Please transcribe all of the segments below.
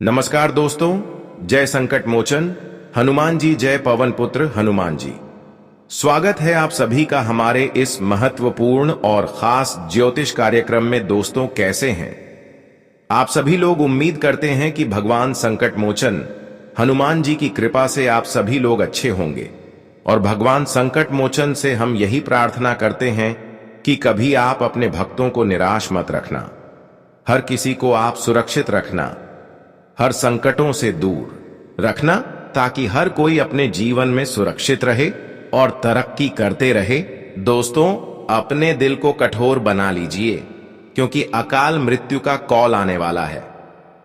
नमस्कार दोस्तों, जय संकट मोचन हनुमान जी, जय पवन पुत्र हनुमान जी। स्वागत है आप सभी का हमारे इस महत्वपूर्ण और खास ज्योतिष कार्यक्रम में। दोस्तों, कैसे हैं आप सभी लोग? उम्मीद करते हैं कि भगवान संकट मोचन हनुमान जी की कृपा से आप सभी लोग अच्छे होंगे। और भगवान संकट मोचन से हम यही प्रार्थना करते हैं कि कभी आप अपने भक्तों को निराश मत रखना, हर किसी को आप सुरक्षित रखना, हर संकटों से दूर रखना, ताकि हर कोई अपने जीवन में सुरक्षित रहे और तरक्की करते रहे। दोस्तों, अपने दिल को कठोर बना लीजिए, क्योंकि अकाल मृत्यु का कॉल आने वाला है।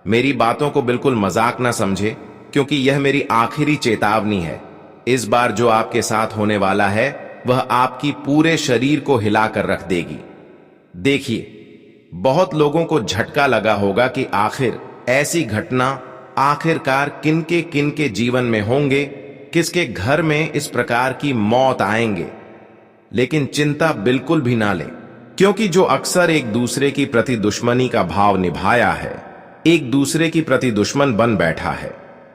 मेरी बातों को बिल्कुल मजाक ना समझे, क्योंकि यह मेरी आखिरी चेतावनी है। इस बार जो आपके साथ होने वाला है वह आपकी पूरे शरीर को हिलाकर रख देगी। देखिए, बहुत लोगों को झटका लगा होगा कि आखिर ऐसी घटना आखिरकार किनके जीवन में होंगे, किसके घर में इस प्रकार की मौत आएंगे। लेकिन चिंता बिल्कुल भी ना लें, क्योंकि जो अक्सर एक दूसरे की प्रति दुश्मनी का भाव निभाया है, एक दूसरे की प्रति दुश्मन बन बैठा है,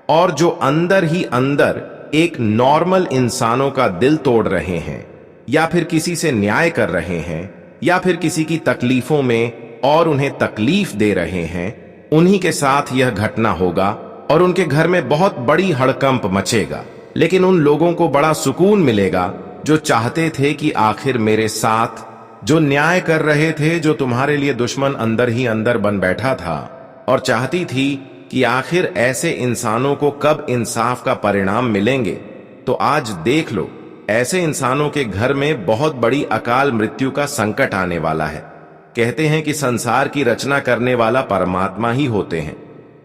और जो अंदर ही अंदर एक नॉर्मल इंसानों का दिल तोड़ रहे हैं, या फिर किसी से न्याय कर रहे हैं, या फिर किसी की तकलीफों में और उन्हें तकलीफ दे रहे हैं, उन्हीं के साथ यह घटना होगा और उनके घर में बहुत बड़ी हड़कंप मचेगा। लेकिन उन लोगों को बड़ा सुकून मिलेगा जो चाहते थे कि आखिर मेरे साथ, जो न्याय कर रहे थे, जो तुम्हारे लिए दुश्मन अंदर ही अंदर बन बैठा था और चाहती थी कि आखिर ऐसे इंसानों को कब इंसाफ का परिणाम मिलेंगे। तो आज देख लो, ऐसे इंसानों के घर में बहुत बड़ी अकाल मृत्यु का संकट आने वाला है। कहते हैं कि संसार की रचना करने वाला परमात्मा ही होते हैं,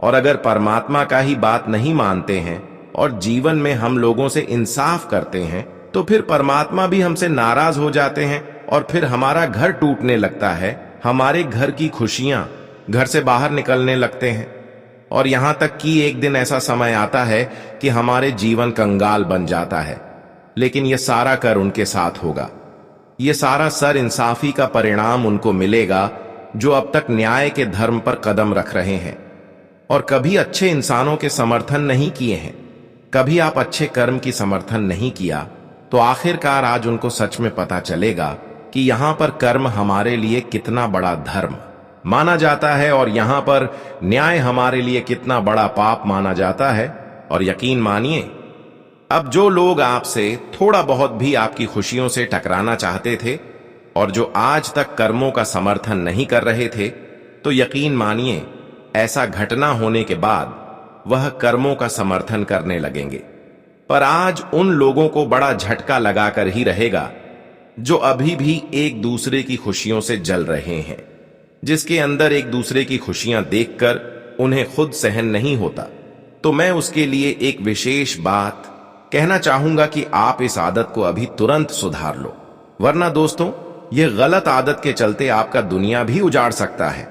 और अगर परमात्मा का ही बात नहीं मानते हैं और जीवन में हम लोगों से इंसाफ करते हैं, तो फिर परमात्मा भी हमसे नाराज हो जाते हैं और फिर हमारा घर टूटने लगता है, हमारे घर की खुशियां घर से बाहर निकलने लगते हैं, और यहां तक कि एक दिन ऐसा समय आता है कि हमारे जीवन कंगाल बन जाता है। लेकिन यह सारा कर उनके साथ होगा, ये सारा सर इंसाफी का परिणाम उनको मिलेगा जो अब तक न्याय के धर्म पर कदम रख रहे हैं और कभी अच्छे इंसानों के समर्थन नहीं किए हैं, कभी आप अच्छे कर्म की समर्थन नहीं किया। तो आखिरकार आज उनको सच में पता चलेगा कि यहां पर कर्म हमारे लिए कितना बड़ा धर्म माना जाता है और यहां पर न्याय हमारे लिए कितना बड़ा पाप माना जाता है। और यकीन मानिए, अब जो लोग आपसे थोड़ा बहुत भी आपकी खुशियों से टकराना चाहते थे और जो आज तक कर्मों का समर्थन नहीं कर रहे थे, तो यकीन मानिए, ऐसा घटना होने के बाद वह कर्मों का समर्थन करने लगेंगे। पर आज उन लोगों को बड़ा झटका लगाकर ही रहेगा जो अभी भी एक दूसरे की खुशियों से जल रहे हैं, जिसके अंदर एक दूसरे की खुशियां देखकर उन्हें खुद सहन नहीं होता। तो मैं उसके लिए एक विशेष बात कहना चाहूंगा कि आप इस आदत को अभी तुरंत सुधार लो, वरना दोस्तों, यह गलत आदत के चलते आपका दुनिया भी उजाड़ सकता है।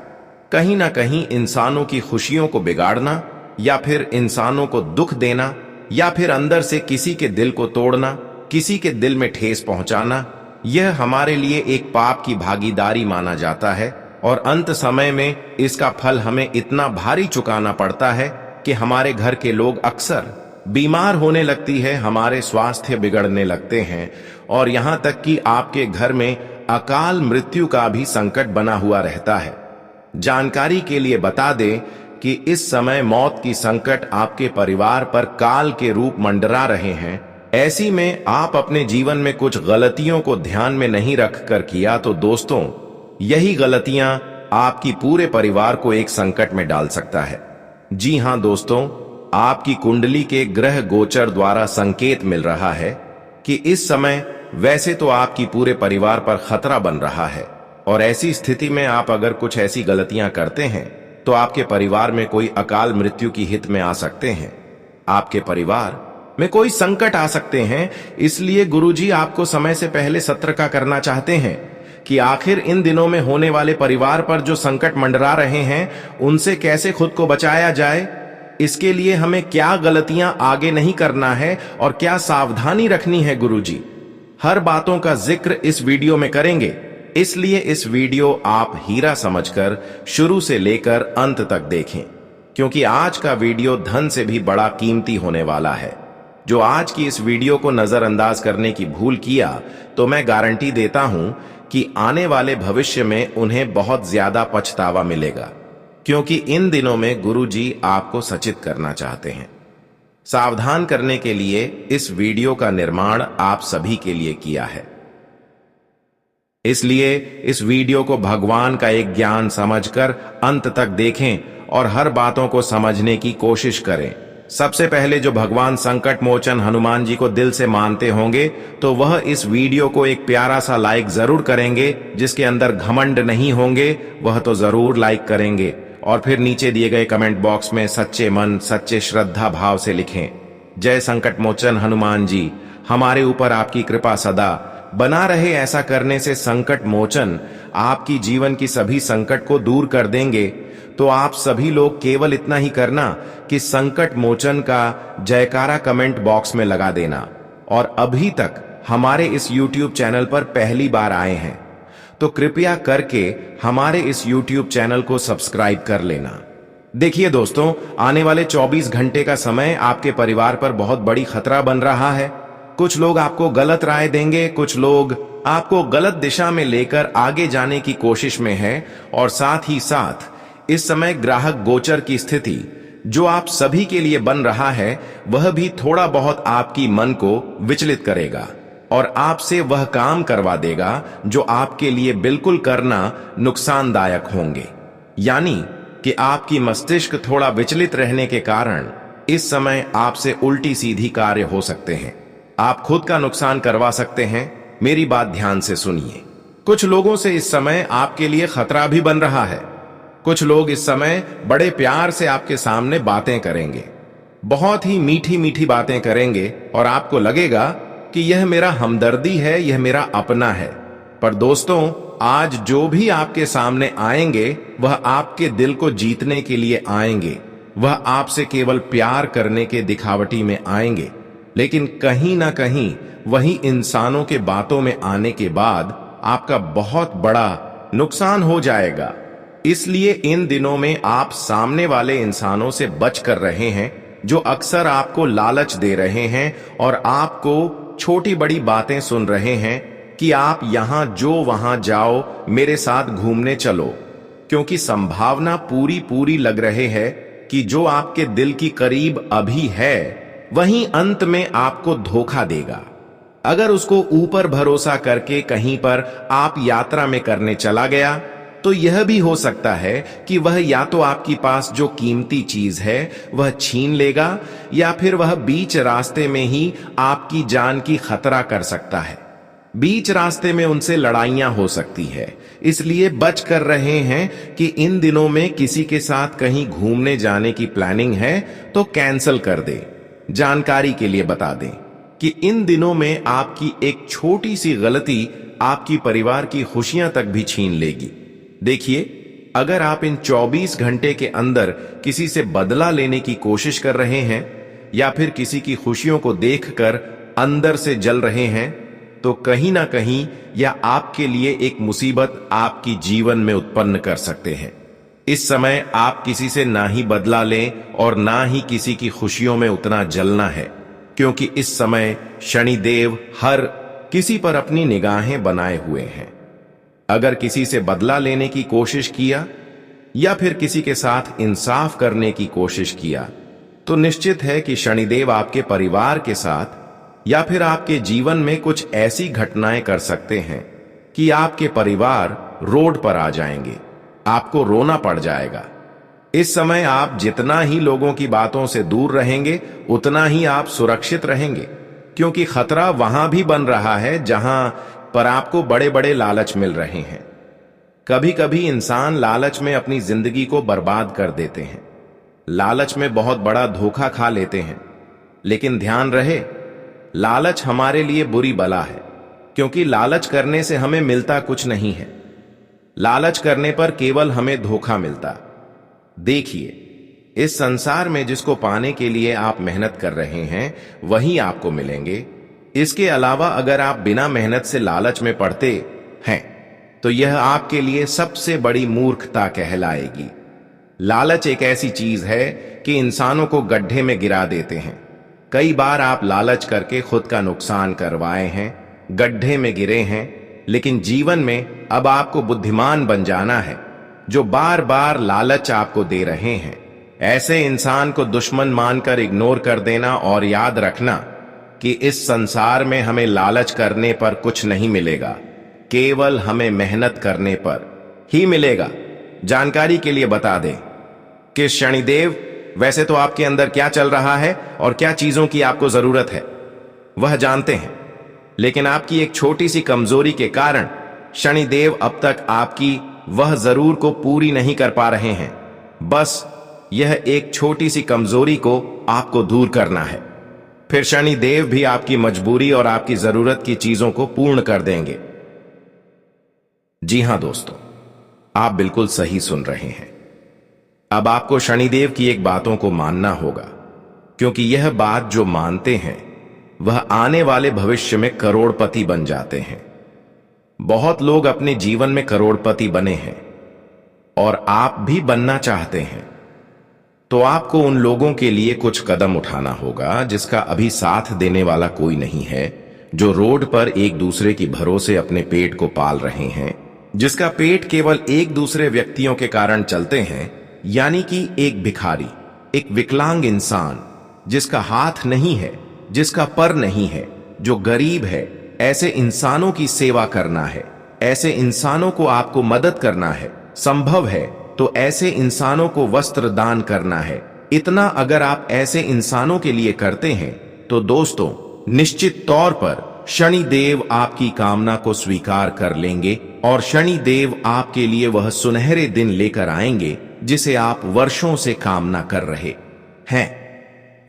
कहीं ना कहीं इंसानों की खुशियों को बिगाड़ना, या फिर इंसानों को दुख देना, या फिर अंदर से किसी के दिल को तोड़ना, किसी के दिल में ठेस पहुंचाना, यह हमारे लिए एक पाप की भागीदारी माना जाता है। और अंत समय में इसका फल हमें इतना भारी चुकाना पड़ता है कि हमारे घर के लोग अक्सर बीमार होने लगती है, हमारे स्वास्थ्य बिगड़ने लगते हैं, और यहां तक कि आपके घर में अकाल मृत्यु का भी संकट बना हुआ रहता है। जानकारी के लिए बता दें कि इस समय मौत की संकट आपके परिवार पर काल के रूप मंडरा रहे हैं। ऐसी में आप अपने जीवन में कुछ गलतियों को ध्यान में नहीं रख कर किया, तो दोस्तों, यही गलतियां आपकी पूरे परिवार को एक संकट में डाल सकता है। जी हां दोस्तों, आपकी कुंडली के ग्रह गोचर द्वारा संकेत मिल रहा है कि इस समय वैसे तो आपकी पूरे परिवार पर खतरा बन रहा है, और ऐसी स्थिति में आप अगर कुछ ऐसी गलतियां करते हैं तो आपके परिवार में कोई अकाल मृत्यु की हित में आ सकते हैं, आपके परिवार में कोई संकट आ सकते हैं। इसलिए गुरुजी आपको समय से पहले सतर्क करना चाहते हैं कि आखिर इन दिनों में होने वाले परिवार पर जो संकट मंडरा रहे हैं, उनसे कैसे खुद को बचाया जाए। इसके लिए हमें क्या गलतियां आगे नहीं करना है और क्या सावधानी रखनी है, गुरुजी हर बातों का जिक्र इस वीडियो में करेंगे। इसलिए इस वीडियो आप हीरा समझकर शुरू से लेकर अंत तक देखें। क्योंकि आज का वीडियो धन से भी बड़ा कीमती होने वाला है। जो आज की इस वीडियो को नजरअंदाज करने की भूल किया तो मैं गारंटी देता हूं कि आने वाले भविष्य में उन्हें बहुत ज्यादा पछतावा मिलेगा, क्योंकि इन दिनों में गुरुजी आपको सचेत करना चाहते हैं। सावधान करने के लिए इस वीडियो का निर्माण आप सभी के लिए किया है, इसलिए इस वीडियो को भगवान का एक ज्ञान समझकर अंत तक देखें और हर बातों को समझने की कोशिश करें। सबसे पहले जो भगवान संकट मोचन हनुमान जी को दिल से मानते होंगे तो वह इस वीडियो को एक प्यारा सा लाइक जरूर करेंगे। जिसके अंदर घमंड नहीं होंगे वह तो जरूर लाइक करेंगे, और फिर नीचे दिए गए कमेंट बॉक्स में सच्चे मन सच्चे श्रद्धा भाव से लिखें, जय संकट मोचन हनुमान जी, हमारे ऊपर आपकी कृपा सदा बना रहे। ऐसा करने से संकट मोचन आपकी जीवन की सभी संकट को दूर कर देंगे। तो आप सभी लोग केवल इतना ही करना कि संकट मोचन का जयकारा कमेंट बॉक्स में लगा देना। और अभी तक हमारे इस YouTube चैनल पर पहली बार आए हैं तो कृपया करके हमारे इस YouTube चैनल को सब्सक्राइब कर लेना। देखिए दोस्तों, आने वाले 24 घंटे का समय आपके परिवार पर बहुत बड़ी खतरा बन रहा है। कुछ लोग आपको गलत राय देंगे, कुछ लोग आपको गलत दिशा में लेकर आगे जाने की कोशिश में है, और साथ ही साथ इस समय ग्राहक गोचर की स्थिति जो आप सभी के लिए बन रहा है वह भी थोड़ा बहुत आपकी मन को विचलित करेगा और आपसे वह काम करवा देगा जो आपके लिए बिल्कुल करना नुकसानदायक होंगे। यानी कि आपकी मस्तिष्क थोड़ा विचलित रहने के कारण इस समय आपसे उल्टी सीधी कार्य हो सकते हैं। आप खुद का नुकसान करवा सकते हैं। मेरी बात ध्यान से सुनिए। कुछ लोगों से इस समय आपके लिए खतरा भी बन रहा है। कुछ लोग इस समय बड़े प्यार से आपके सामने बातें करेंगे, बहुत ही मीठी मीठी बातें करेंगे, और आपको लगेगा कि यह मेरा हमदर्दी है, यह मेरा अपना है। पर दोस्तों, आज जो भी आपके सामने आएंगे वह आपके दिल को जीतने के लिए आएंगे। वह आपसे केवल प्यार करने के दिखावटी में आएंगे, लेकिन कहीं ना कहीं वही इंसानों के बातों में आने के बाद आपका बहुत बड़ा नुकसान हो जाएगा। इसलिए इन दिनों में आप सामने वाले इंसानों से बच कर रहे हैं जो अक्सर आपको लालच दे रहे हैं और आपको छोटी बड़ी बातें सुन रहे हैं कि आप यहां जो वहां जाओ, मेरे साथ घूमने चलो, क्योंकि संभावना पूरी पूरी लग रहे है कि जो आपके दिल की करीब अभी है वहीं अंत में आपको धोखा देगा। अगर उसको ऊपर भरोसा करके कहीं पर आप यात्रा में करने चला गया तो यह भी हो सकता है कि वह या तो आपकी पास जो कीमती चीज है वह छीन लेगा, या फिर वह बीच रास्ते में ही आपकी जान की खतरा कर सकता है। बीच रास्ते में उनसे लड़ाइयां हो सकती है। इसलिए बच कर रहे हैं कि इन दिनों में किसी के साथ कहीं घूमने जाने की प्लानिंग है तो कैंसिल कर दे। जानकारी के लिए बता दें कि इन दिनों में आपकी एक छोटी सी गलती आपकी परिवार की खुशियां तक भी छीन लेगी। देखिए, अगर आप इन 24 घंटे के अंदर किसी से बदला लेने की कोशिश कर रहे हैं या फिर किसी की खुशियों को देखकर अंदर से जल रहे हैं तो कहीं ना कहीं यह आपके लिए एक मुसीबत आपकी जीवन में उत्पन्न कर सकते हैं। इस समय आप किसी से ना ही बदला लें और ना ही किसी की खुशियों में उतना जलना है, क्योंकि इस समय शनिदेव हर किसी पर अपनी निगाहें बनाए हुए हैं। अगर किसी से बदला लेने की कोशिश किया या फिर किसी के साथ इंसाफ करने की कोशिश किया तो निश्चित है कि शनिदेव आपके परिवार के साथ या फिर आपके जीवन में कुछ ऐसी घटनाएं कर सकते हैं कि आपके परिवार रोड पर आ जाएंगे, आपको रोना पड़ जाएगा। इस समय आप जितना ही लोगों की बातों से दूर रहेंगे उतना ही आप सुरक्षित रहेंगे, क्योंकि खतरा वहां भी बन रहा है जहां पर आपको बड़े बड़े लालच मिल रहे हैं। कभी कभी इंसान लालच में अपनी जिंदगी को बर्बाद कर देते हैं, लालच में बहुत बड़ा धोखा खा लेते हैं। लेकिन ध्यान रहे, लालच हमारे लिए बुरी बला है, क्योंकि लालच करने से हमें मिलता कुछ नहीं है। लालच करने पर केवल हमें धोखा मिलता। देखिए, इस संसार में जिसको पाने के लिए आप मेहनत कर रहे हैं वही आपको मिलेंगे। इसके अलावा अगर आप बिना मेहनत से लालच में पड़ते हैं तो यह आपके लिए सबसे बड़ी मूर्खता कहलाएगी। लालच एक ऐसी चीज है कि इंसानों को गड्ढे में गिरा देते हैं। कई बार आप लालच करके खुद का नुकसान करवाए हैं, गड्ढे में गिरे हैं, लेकिन जीवन में अब आपको बुद्धिमान बन जाना है। जो बार बार लालच आपको दे रहे हैं, ऐसे इंसान को दुश्मन मानकर इग्नोर कर देना और याद रखना कि इस संसार में हमें लालच करने पर कुछ नहीं मिलेगा, केवल हमें मेहनत करने पर ही मिलेगा। जानकारी के लिए बता दें कि शनिदेव वैसे तो आपके अंदर क्या चल रहा है और क्या चीजों की आपको जरूरत है वह जानते हैं, लेकिन आपकी एक छोटी सी कमजोरी के कारण शनिदेव अब तक आपकी वह जरूर को पूरी नहीं कर पा रहे हैं। बस यह एक छोटी सी कमजोरी को आपको दूर करना है, फिर शनिदेव भी आपकी मजबूरी और आपकी जरूरत की चीजों को पूर्ण कर देंगे। जी हां दोस्तों, आप बिल्कुल सही सुन रहे हैं। अब आपको शनिदेव की एक बातों को मानना होगा, क्योंकि यह बात जो मानते हैं वह आने वाले भविष्य में करोड़पति बन जाते हैं। बहुत लोग अपने जीवन में करोड़पति बने हैं और आप भी बनना चाहते हैं, तो आपको उन लोगों के लिए कुछ कदम उठाना होगा जिसका अभी साथ देने वाला कोई नहीं है, जो रोड पर एक दूसरे की भरोसे अपने पेट को पाल रहे हैं, जिसका पेट केवल एक दूसरे व्यक्तियों के कारण चलते हैं, यानी कि एक भिखारी, एक विकलांग इंसान जिसका हाथ नहीं है, जिसका पर नहीं है, जो गरीब है, ऐसे इंसानों की सेवा करना है। ऐसे इंसानों को आपको मदद करना है। संभव है तो ऐसे इंसानों को वस्त्र दान करना है। इतना अगर आप ऐसे इंसानों के लिए करते हैं तो दोस्तों निश्चित तौर पर शनिदेव आपकी कामना को स्वीकार कर लेंगे और शनिदेव आपके लिए वह सुनहरे दिन लेकर आएंगे जिसे आप वर्षों से कामना कर रहे हैं।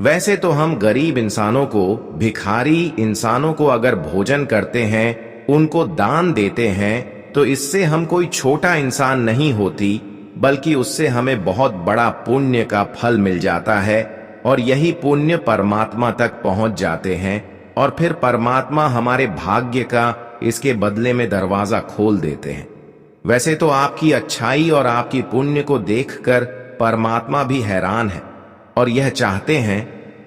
वैसे तो हम गरीब इंसानों को, भिखारी इंसानों को अगर भोजन करते हैं, उनको दान देते हैं, तो इससे हम कोई छोटा इंसान नहीं होती, बल्कि उससे हमें बहुत बड़ा पुण्य का फल मिल जाता है और यही पुण्य परमात्मा तक पहुंच जाते हैं और फिर परमात्मा हमारे भाग्य का इसके बदले में दरवाजा खोल देते हैं। वैसे तो आपकी अच्छाई और आपकी पुण्य को देखकर परमात्मा भी हैरान है और यह चाहते हैं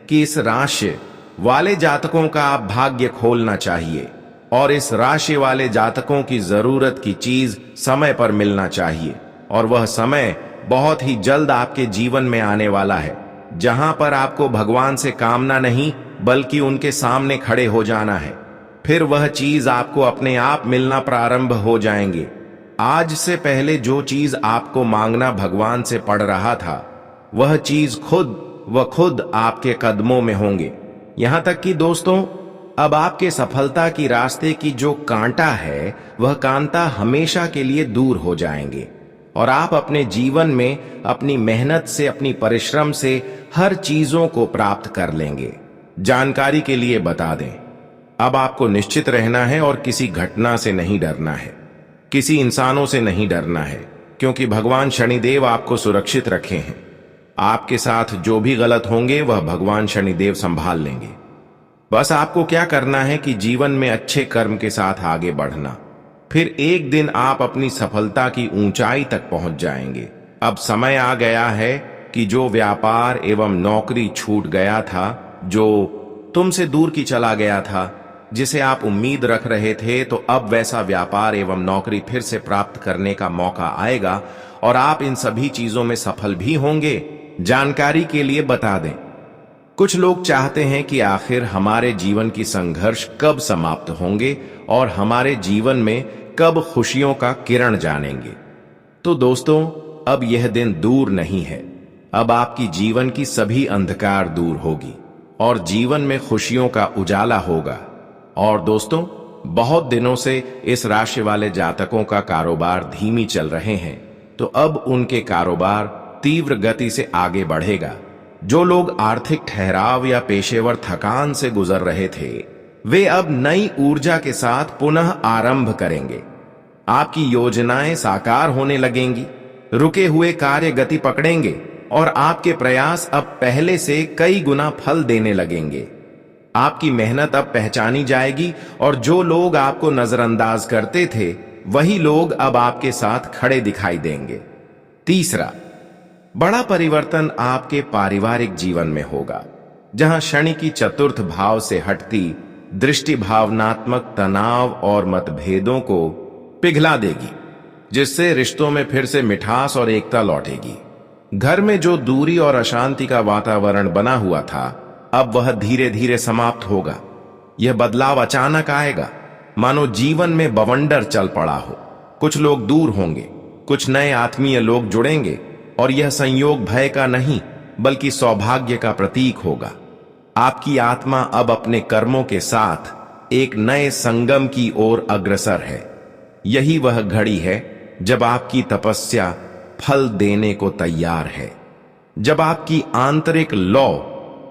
कि इस राशि वाले जातकों का आप भाग्य खोलना चाहिए और इस राशि वाले जातकों की जरूरत की चीज समय पर मिलना चाहिए और वह समय बहुत ही जल्द आपके जीवन में आने वाला है, जहां पर आपको भगवान से कामना नहीं बल्कि उनके सामने खड़े हो जाना है। फिर वह चीज आपको अपने आप मिलना प्रारंभ हो जाएंगे। आज से पहले जो चीज आपको मांगना भगवान से पड़ रहा था, वह चीज खुद आपके कदमों में होंगे। यहां तक कि दोस्तों अब आपके सफलता की रास्ते की जो कांटा है, वह कांटा हमेशा के लिए दूर हो जाएंगे और आप अपने जीवन में अपनी मेहनत से, अपनी परिश्रम से हर चीजों को प्राप्त कर लेंगे। जानकारी के लिए बता दें, अब आपको निश्चित रहना है और किसी घटना से नहीं डरना है, किसी इंसानों से नहीं डरना है, क्योंकि भगवान शनिदेव आपको सुरक्षित रखे हैं। आपके साथ जो भी गलत होंगे वह भगवान शनिदेव संभाल लेंगे। बस आपको क्या करना है कि जीवन में अच्छे कर्म के साथ आगे बढ़ना, फिर एक दिन आप अपनी सफलता की ऊंचाई तक पहुंच जाएंगे। अब समय आ गया है कि जो व्यापार एवं नौकरी छूट गया था, जो तुमसे दूर की चला गया था, जिसे आप उम्मीद रख रहे थे, तो अब वैसा व्यापार एवं नौकरी फिर से प्राप्त करने का मौका आएगा और आप इन सभी चीजों में सफल भी होंगे। जानकारी के लिए बता दें, कुछ लोग चाहते हैं कि आखिर हमारे जीवन की संघर्ष कब समाप्त होंगे और हमारे जीवन में कब खुशियों का किरण जानेंगे। तो दोस्तों अब यह दिन दूर नहीं है। अब आपकी जीवन की सभी अंधकार दूर होगी और जीवन में खुशियों का उजाला होगा। और दोस्तों बहुत दिनों से इस राशि वाले जातकों का कारोबार धीमी चल रहे हैं, तो अब उनके कारोबार तीव्र गति से आगे बढ़ेगा। जो लोग आर्थिक ठहराव या पेशेवर थकान से गुजर रहे थे, वे अब नई ऊर्जा के साथ पुनः आरंभ करेंगे। आपकी योजनाएं साकार होने लगेंगी, रुके हुए कार्य गति पकड़ेंगे और आपके प्रयास अब पहले से कई गुना फल देने लगेंगे। आपकी मेहनत अब पहचानी जाएगी और जो लोग आपको नजरअंदाज करते थे, वही लोग अब आपके साथ खड़े दिखाई देंगे। तीसरा, बड़ा परिवर्तन आपके पारिवारिक जीवन में होगा, जहां शनि की चतुर्थ भाव से हटती दृष्टि भावनात्मक तनाव और मतभेदों को पिघला देगी, जिससे रिश्तों में फिर से मिठास और एकता लौटेगी। घर में जो दूरी और अशांति का वातावरण बना हुआ था, अब वह धीरे धीरे समाप्त होगा। यह बदलाव अचानक आएगा, मानो जीवन में बवंडर चल पड़ा हो। कुछ लोग दूर होंगे, कुछ नए आत्मीय लोग जुड़ेंगे, और यह संयोग भय का नहीं बल्कि सौभाग्य का प्रतीक होगा। आपकी आत्मा अब अपने कर्मों के साथ एक नए संगम की ओर अग्रसर है। यही वह घड़ी है जब आपकी तपस्या फल देने को तैयार है, जब आपकी आंतरिक लौ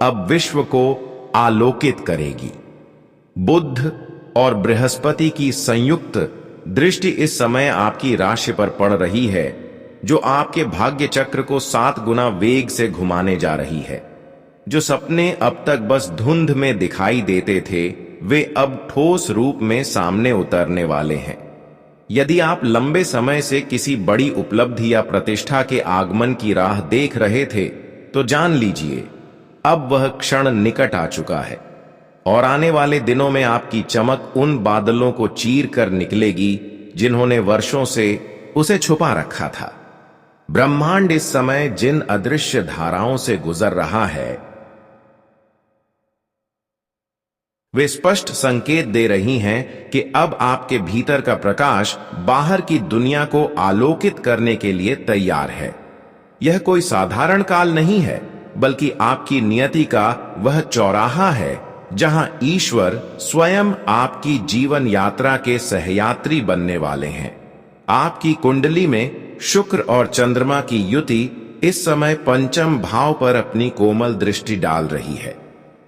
अब विश्व को आलोकित करेगी। बुध और बृहस्पति की संयुक्त दृष्टि इस समय आपकी राशि पर पड़ रही है, जो आपके भाग्य चक्र को 7 गुना वेग से घुमाने जा रही है। जो सपने अब तक बस धुंध में दिखाई देते थे, वे अब ठोस रूप में सामने उतरने वाले हैं। यदि आप लंबे समय से किसी बड़ी उपलब्धि या प्रतिष्ठा के आगमन की राह देख रहे थे, तो जान लीजिए अब वह क्षण निकट आ चुका है, और आने वाले दिनों में आपकी चमक उन बादलों को चीर कर निकलेगी जिन्होंने वर्षों से उसे छुपा रखा था। ब्रह्मांड इस समय जिन अदृश्य धाराओं से गुजर रहा है, वे स्पष्ट संकेत दे रही हैं कि अब आपके भीतर का प्रकाश बाहर की दुनिया को आलोकित करने के लिए तैयार है। यह कोई साधारण काल नहीं है, बल्कि आपकी नियति का वह चौराहा है जहां ईश्वर स्वयं आपकी जीवन यात्रा के सहयात्री बनने वाले हैं। आपकी कुंडली में शुक्र और चंद्रमा की युति इस समय पंचम भाव पर अपनी कोमल दृष्टि डाल रही है,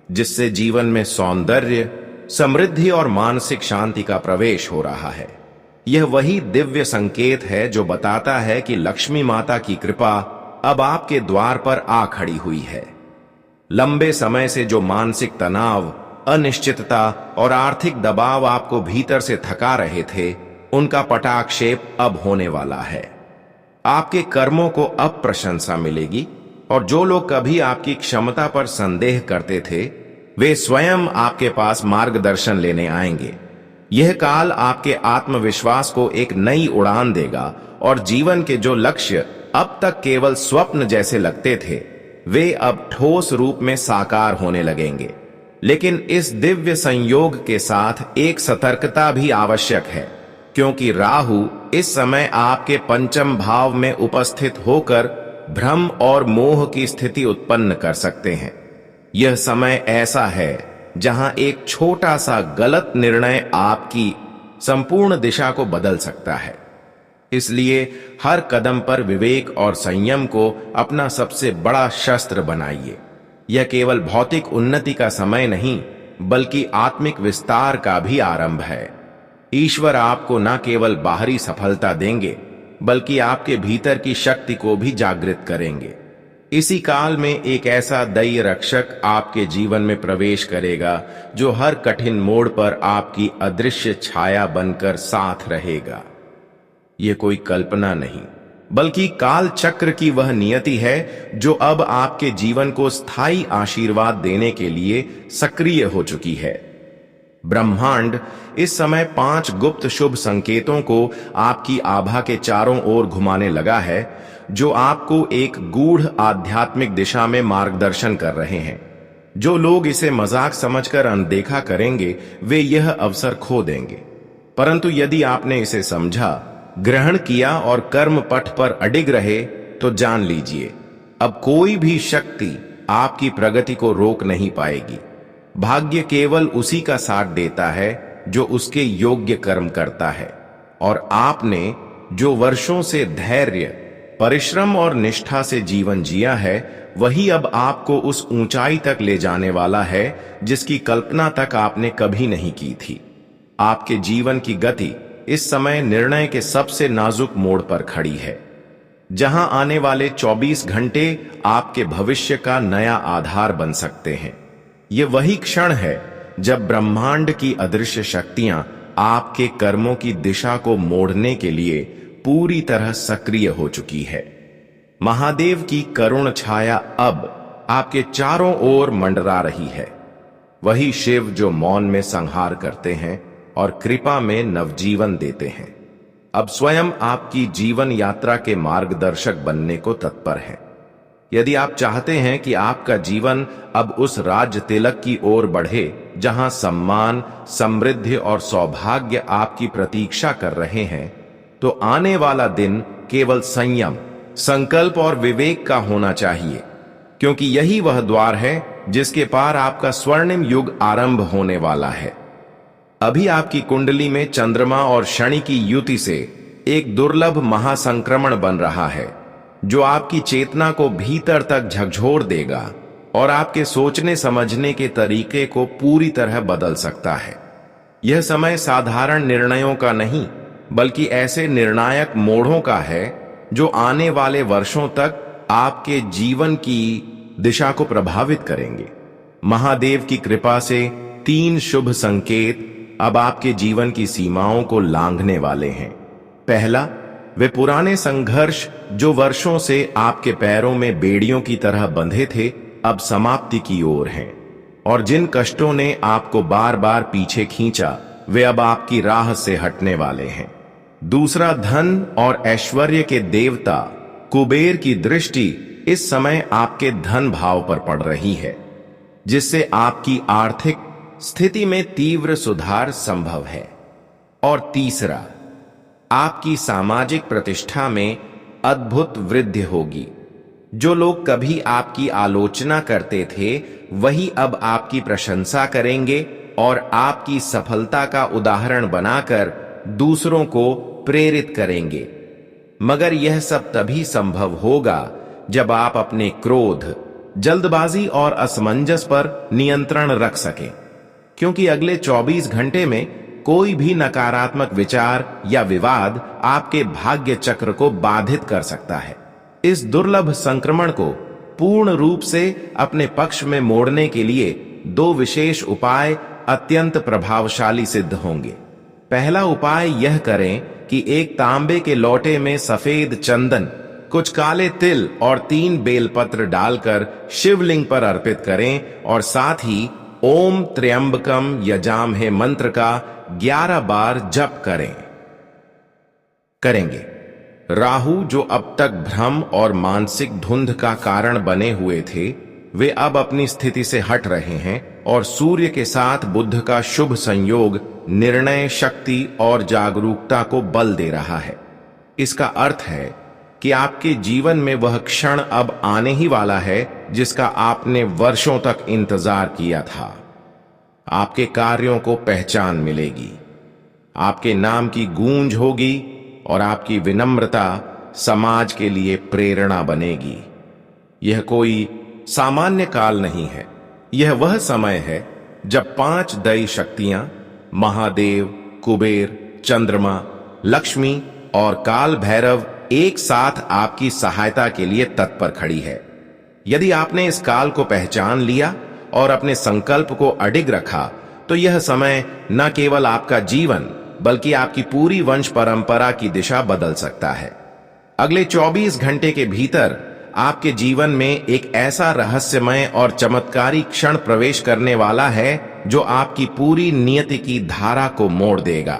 जिससे जीवन में सौंदर्य, समृद्धि और मानसिक शांति का प्रवेश हो रहा है। यह वही दिव्य संकेत है जो बताता है कि लक्ष्मी माता की कृपा अब आपके द्वार पर आ खड़ी हुई है। लंबे समय से जो मानसिक तनाव, अनिश्चितता और आर्थिक दबाव आपको भीतर से थका रहे थे, उनका पटाक्षेप अब होने वाला है। आपके कर्मों को अब प्रशंसा मिलेगी, और जो लोग कभी आपकी क्षमता पर संदेह करते थे, वे स्वयं आपके पास मार्गदर्शन लेने आएंगे। यह काल आपके आत्मविश्वास को एक नई उड़ान देगा, और जीवन के जो लक्ष्य अब तक केवल स्वप्न जैसे लगते थे, वे अब ठोस रूप में साकार होने लगेंगे। लेकिन इस दिव्य संयोग के साथ एक सतर्कता भी आवश्यक है, क्योंकि राहु इस समय आपके पंचम भाव में उपस्थित होकर भ्रम और मोह की स्थिति उत्पन्न कर सकते हैं। यह समय ऐसा है जहां एक छोटा सा गलत निर्णय आपकी संपूर्ण दिशा को बदल सकता है। इसलिए हर कदम पर विवेक और संयम को अपना सबसे बड़ा शस्त्र बनाइए। यह केवल भौतिक उन्नति का समय नहीं, बल्कि आत्मिक विस्तार का भी आरंभ है। ईश्वर आपको न केवल बाहरी सफलता देंगे, बल्कि आपके भीतर की शक्ति को भी जागृत करेंगे। इसी काल में एक ऐसा दैत्य रक्षक आपके जीवन में प्रवेश करेगा, जो हर कठिन मोड़ पर आपकी अदृश्य छाया बनकर साथ रहेगा। यह कोई कल्पना नहीं, बल्कि काल चक्र की वह नियति है जो अब आपके जीवन को स्थायी आशीर्वाद देने के लिए सक्रिय हो चुकी है। ब्रह्मांड इस समय 5 गुप्त शुभ संकेतों को आपकी आभा के चारों ओर घुमाने लगा है, जो आपको एक गूढ़ आध्यात्मिक दिशा में मार्गदर्शन कर रहे हैं। जो लोग इसे मजाक समझकर अनदेखा करेंगे, वे यह अवसर खो देंगे। परंतु यदि आपने इसे समझा, ग्रहण किया और कर्म पथ पर अडिग रहे, तो जान लीजिए अब कोई भी शक्ति आपकी प्रगति को रोक नहीं पाएगी। भाग्य केवल उसी का साथ देता है जो उसके योग्य कर्म करता है, और आपने जो वर्षों से धैर्य, परिश्रम और निष्ठा से जीवन जिया है, वही अब आपको उस ऊंचाई तक ले जाने वाला है जिसकी कल्पना तक आपने कभी नहीं की थी। आपके जीवन की गति इस समय निर्णय के सबसे नाजुक मोड़ पर खड़ी है, जहां आने वाले 24 घंटे आपके भविष्य का नया आधार बन सकते हैं। ये वही क्षण है जब ब्रह्मांड की अदृश्य शक्तियां आपके कर्मों की दिशा को मोड़ने के लिए पूरी तरह सक्रिय हो चुकी है। महादेव की करुण छाया अब आपके चारों ओर मंडरा रही है। वही शिव जो मौन में संहार करते हैं और कृपा में नवजीवन देते हैं, अब स्वयं आपकी जीवन यात्रा के मार्गदर्शक बनने को तत्पर है। यदि आप चाहते हैं कि आपका जीवन अब उस राज्य तिलक की ओर बढ़े जहां सम्मान, समृद्धि और सौभाग्य आपकी प्रतीक्षा कर रहे हैं, तो आने वाला दिन केवल संयम, संकल्प और विवेक का होना चाहिए, क्योंकि यही वह द्वार है जिसके पार आपका स्वर्णिम युग आरंभ होने वाला है। अभी आपकी कुंडली में चंद्रमा और शनि की युति से एक दुर्लभ महासंक्रमण बन रहा है, जो आपकी चेतना को भीतर तक झकझोर देगा और आपके सोचने समझने के तरीके को पूरी तरह बदल सकता है। यह समय साधारण निर्णयों का नहीं, बल्कि ऐसे निर्णायक मोड़ों का है जो आने वाले वर्षों तक आपके जीवन की दिशा को प्रभावित करेंगे। महादेव की कृपा से 3 शुभ संकेत अब आपके जीवन की सीमाओं को लांघने वाले हैं। पहला, वे पुराने संघर्ष जो वर्षों से आपके पैरों में बेड़ियों की तरह बंधे थे, अब समाप्ति की ओर हैं, और जिन कष्टों ने आपको बार बार पीछे खींचा, वे अब आपकी राह से हटने वाले हैं। दूसरा, धन और ऐश्वर्य के देवता कुबेर की दृष्टि इस समय आपके धन भाव पर पड़ रही है, जिससे आपकी आर्थिक स्थिति में तीव्र सुधार संभव है। और तीसरा, आपकी सामाजिक प्रतिष्ठा में अद्भुत वृद्धि होगी। जो लोग कभी आपकी आलोचना करते थे, वही अब आपकी प्रशंसा करेंगे और आपकी सफलता का उदाहरण बनाकर दूसरों को प्रेरित करेंगे। मगर यह सब तभी संभव होगा जब आप अपने क्रोध, जल्दबाजी और असमंजस पर नियंत्रण रख सकें, क्योंकि अगले 24 घंटे में कोई भी नकारात्मक विचार या विवाद आपके भाग्य चक्र को बाधित कर सकता है। इस दुर्लभ संक्रमण को पूर्ण रूप से अपने पक्ष में मोड़ने के लिए 2 विशेष उपाय अत्यंत प्रभावशाली सिद्ध होंगे। पहला उपाय यह करें कि एक तांबे के लोटे में सफेद चंदन, कुछ काले तिल और 3 बेलपत्र डालकर शिवलिंग पर अर्पित करें और साथ ही ओम त्र्यंबकम यजामहे मंत्र का 11 बार जप करेंगे। राहु जो अब तक भ्रम और मानसिक धुंध का कारण बने हुए थे, वे अब अपनी स्थिति से हट रहे हैं और सूर्य के साथ बुध का शुभ संयोग निर्णय शक्ति और जागरूकता को बल दे रहा है। इसका अर्थ है कि आपके जीवन में वह क्षण अब आने ही वाला है जिसका आपने वर्षों तक इंतजार किया था। आपके कार्यों को पहचान मिलेगी, आपके नाम की गूंज होगी और आपकी विनम्रता समाज के लिए प्रेरणा बनेगी। यह कोई सामान्य काल नहीं है, यह वह समय है जब 5 दैवी शक्तियां महादेव, कुबेर, चंद्रमा, लक्ष्मी और काल भैरव एक साथ आपकी सहायता के लिए तत्पर खड़ी है। यदि आपने इस काल को पहचान लिया और अपने संकल्प को अडिग रखा, तो यह समय न केवल आपका जीवन बल्कि आपकी पूरी वंश परंपरा की दिशा बदल सकता है। अगले 24 घंटे के भीतर आपके जीवन में एक ऐसा रहस्यमय और चमत्कारी क्षण प्रवेश करने वाला है जो आपकी पूरी नियति की धारा को मोड़ देगा।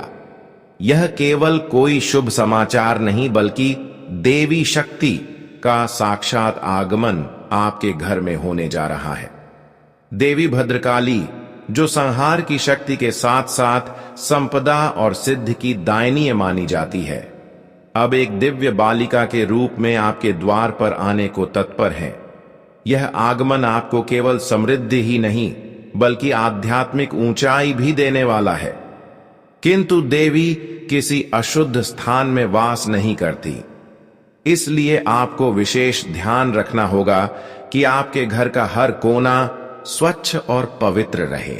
यह केवल कोई शुभ समाचार नहीं, बल्कि देवी शक्ति का साक्षात आगमन आपके घर में होने जा रहा है। देवी भद्रकाली, जो संहार की शक्ति के साथ साथ संपदा और सिद्धि की दायनीय मानी जाती है, अब एक दिव्य बालिका के रूप में आपके द्वार पर आने को तत्पर है। यह आगमन आपको केवल समृद्धि ही नहीं, बल्कि आध्यात्मिक ऊंचाई भी देने वाला है। किंतु देवी किसी अशुद्ध स्थान में वास नहीं करती, इसलिए आपको विशेष ध्यान रखना होगा कि आपके घर का हर कोना स्वच्छ और पवित्र रहे।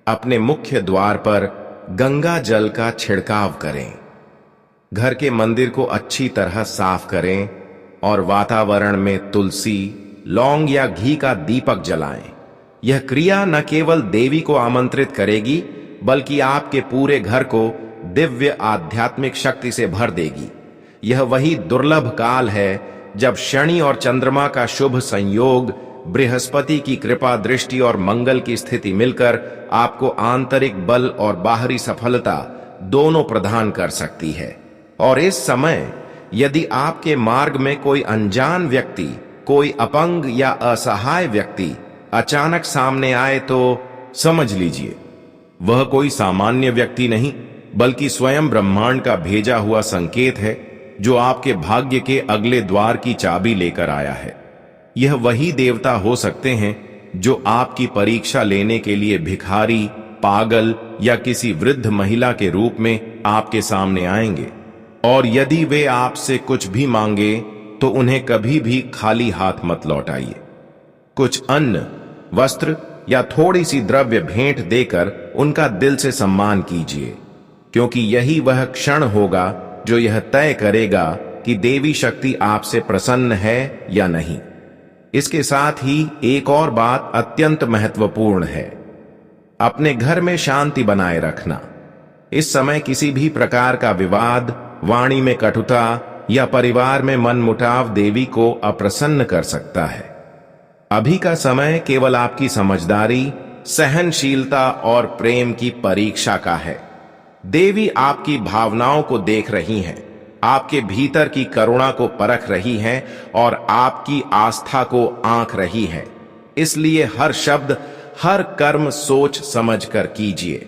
अपने मुख्य द्वार पर गंगा जल का छिड़काव करें, घर के मंदिर को अच्छी तरह साफ करें और वातावरण में तुलसी, लौंग या घी का दीपक जलाएं। यह क्रिया न केवल देवी को आमंत्रित करेगी, बल्कि आपके पूरे घर को दिव्य आध्यात्मिक शक्ति से भर देगी। यह वही दुर्लभ काल है जब शनि और चंद्रमा का शुभ संयोग, बृहस्पति की कृपा दृष्टि और मंगल की स्थिति मिलकर आपको आंतरिक बल और बाहरी सफलता दोनों प्रदान कर सकती है। और इस समय यदि आपके मार्ग में कोई अनजान व्यक्ति, कोई अपंग या असहाय व्यक्ति अचानक सामने आए तो समझ लीजिए वह कोई सामान्य व्यक्ति नहीं, बल्कि स्वयं ब्रह्मांड का भेजा हुआ संकेत है जो आपके भाग्य के अगले द्वार की चाबी लेकर आया है। यह वही देवता हो सकते हैं जो आपकी परीक्षा लेने के लिए भिखारी, पागल या किसी वृद्ध महिला के रूप में आपके सामने आएंगे। और यदि वे आपसे कुछ भी मांगे तो उन्हें कभी भी खाली हाथ मत लौटाइए। कुछ अन्न, वस्त्र या थोड़ी सी द्रव्य भेंट देकर उनका दिल से सम्मान कीजिए, क्योंकि यही वह क्षण होगा जो यह तय करेगा कि देवी शक्ति आपसे प्रसन्न है या नहीं। इसके साथ ही एक और बात अत्यंत महत्वपूर्ण है, अपने घर में शांति बनाए रखना। इस समय किसी भी प्रकार का विवाद, वाणी में कटुता या परिवार में मनमुटाव देवी को अप्रसन्न कर सकता है। अभी का समय केवल आपकी समझदारी, सहनशीलता और प्रेम की परीक्षा का है। देवी आपकी भावनाओं को देख रही हैं, आपके भीतर की करुणा को परख रही हैं और आपकी आस्था को आंक रही है। इसलिए हर शब्द, हर कर्म सोच समझ कर कीजिए।